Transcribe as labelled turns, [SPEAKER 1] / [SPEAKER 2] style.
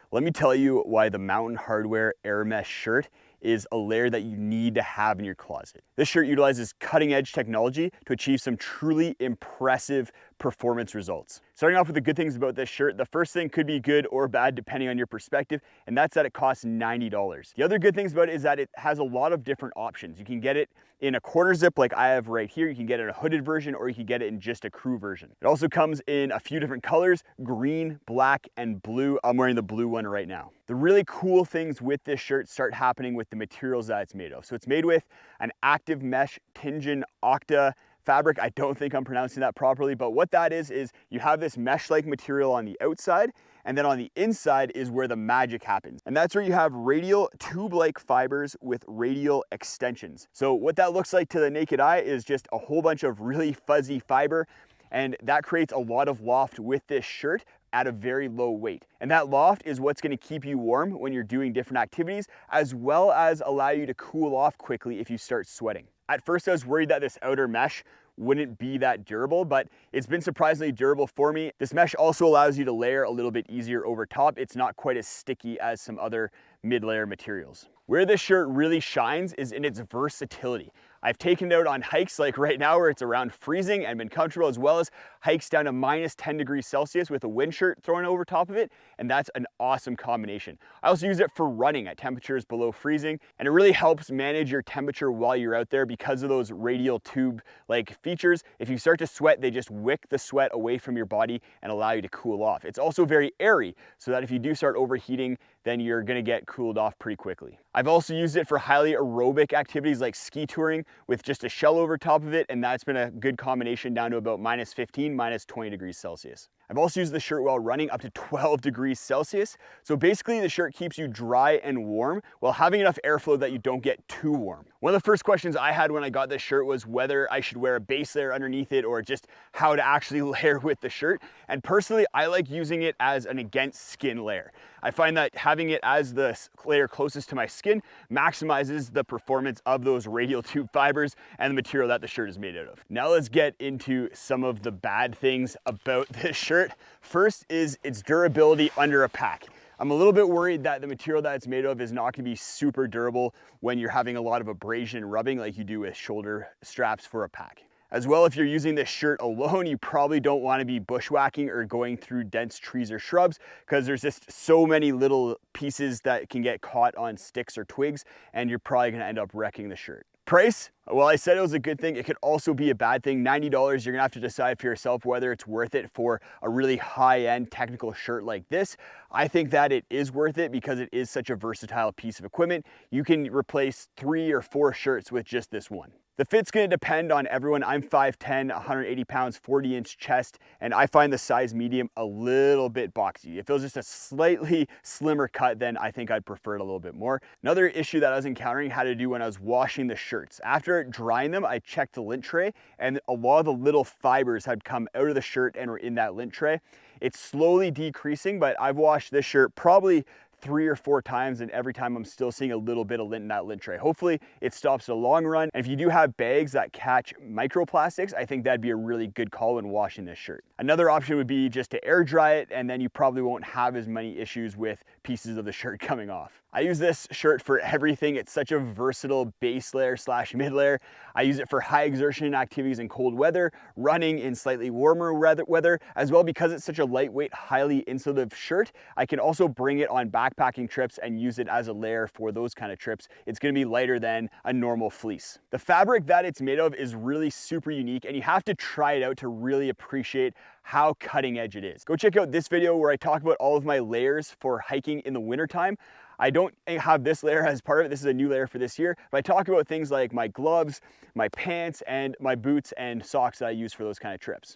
[SPEAKER 1] Let me tell you why the Mountain Hardwear AirMesh shirt is a layer that you need to have in your closet. This shirt utilizes cutting-edge technology to achieve some truly impressive performance results. Starting off with the good things about this shirt, the first thing could be good or bad depending on your perspective, and that's that it costs $90. The other good things about it is that it has a lot of different options. You can get it in a quarter zip like I have right here, you can get it in a hooded version, or you can get it in just a crew version. It also comes in a few different colors, green, black, and blue. I'm wearing the blue one right now. The really cool things with this shirt start happening with the materials that it's made of. So it's made with an active mesh Tingen Octa fabric. I don't think I'm pronouncing that properly, but what that is you have this mesh-like material on the outside, and then on the inside is where the magic happens. And that's where you have radial tube-like fibers with radial extensions. So what that looks like to the naked eye is just a whole bunch of really fuzzy fiber, and that creates a lot of loft with this shirt at a very low weight. And that loft is what's gonna keep you warm when you're doing different activities, as well as allow you to cool off quickly if you start sweating. At first I was worried that this outer mesh wouldn't be that durable, but it's been surprisingly durable for me. This mesh also allows you to layer a little bit easier over top. It's not quite as sticky as some other mid-layer materials. Where this shirt really shines is in its versatility. I've taken it out on hikes like right now where it's around freezing and been comfortable, as well as hikes down to minus 10 degrees Celsius with a wind shirt thrown over top of it, and that's an awesome combination. I also use it for running at temperatures below freezing, and it really helps manage your temperature while you're out there because of those radial tube-like features. If you start to sweat, they just wick the sweat away from your body and allow you to cool off. It's also very airy, so that if you do start overheating, then you're gonna get cooled off pretty quickly. I've also used it for highly aerobic activities like ski touring with just a shell over top of it, and that's been a good combination down to about minus 15, minus 20 degrees Celsius. I've also used the shirt while running up to 12 degrees Celsius. So basically the shirt keeps you dry and warm while having enough airflow that you don't get too warm. One of the first questions I had when I got this shirt was whether I should wear a base layer underneath it or just how to actually layer with the shirt. And personally, I like using it as an against skin layer. I find that having it as the layer closest to my skin maximizes the performance of those radial tube fibers and the material that the shirt is made out of. Now let's get into some of the bad things about this shirt. First is its durability under a pack. I'm a little bit worried that the material that it's made of is not gonna be super durable when you're having a lot of abrasion and rubbing like you do with shoulder straps for a pack. As well, if you're using this shirt alone, you probably don't want to be bushwhacking or going through dense trees or shrubs because there's just so many little pieces that can get caught on sticks or twigs, and you're probably going to end up wrecking the shirt. Price? Well, I said it was a good thing. It could also be a bad thing. $90, you're gonna have to decide for yourself whether it's worth it for a really high-end technical shirt like this. I think that it is worth it because it is such a versatile piece of equipment. You can replace 3 or 4 shirts with just this one. The fit's gonna depend on everyone. I'm 5'10", 180 pounds, 40-inch chest, and I find the size medium a little bit boxy. If it was just a slightly slimmer cut, then I think I'd prefer it a little bit more. Another issue that I was encountering had to do when I was washing the shirts. After drying them, I checked the lint tray, and a lot of the little fibers had come out of the shirt and were in that lint tray. It's slowly decreasing, but I've washed this shirt probably 3 or 4 times, and every time I'm still seeing a little bit of lint in that lint tray. Hopefully it stops in the long run. And if you do have bags that catch microplastics, I think that'd be a really good call when washing this shirt. Another option would be just to air dry it, and then you probably won't have as many issues with pieces of the shirt coming off. I use this shirt for everything. It's such a versatile base layer / mid layer. I use it for high exertion activities in cold weather, running in slightly warmer weather, as well because it's such a lightweight, highly insulative shirt. I can also bring it on backpacking trips and use it as a layer for those kind of trips. It's gonna be lighter than a normal fleece. The fabric that it's made of is really super unique, and you have to try it out to really appreciate how cutting edge it is. Go check out this video where I talk about all of my layers for hiking in the wintertime. I don't have this layer as part of it. This is a new layer for this year, but I talk about things like my gloves, my pants, and my boots and socks that I use for those kind of trips.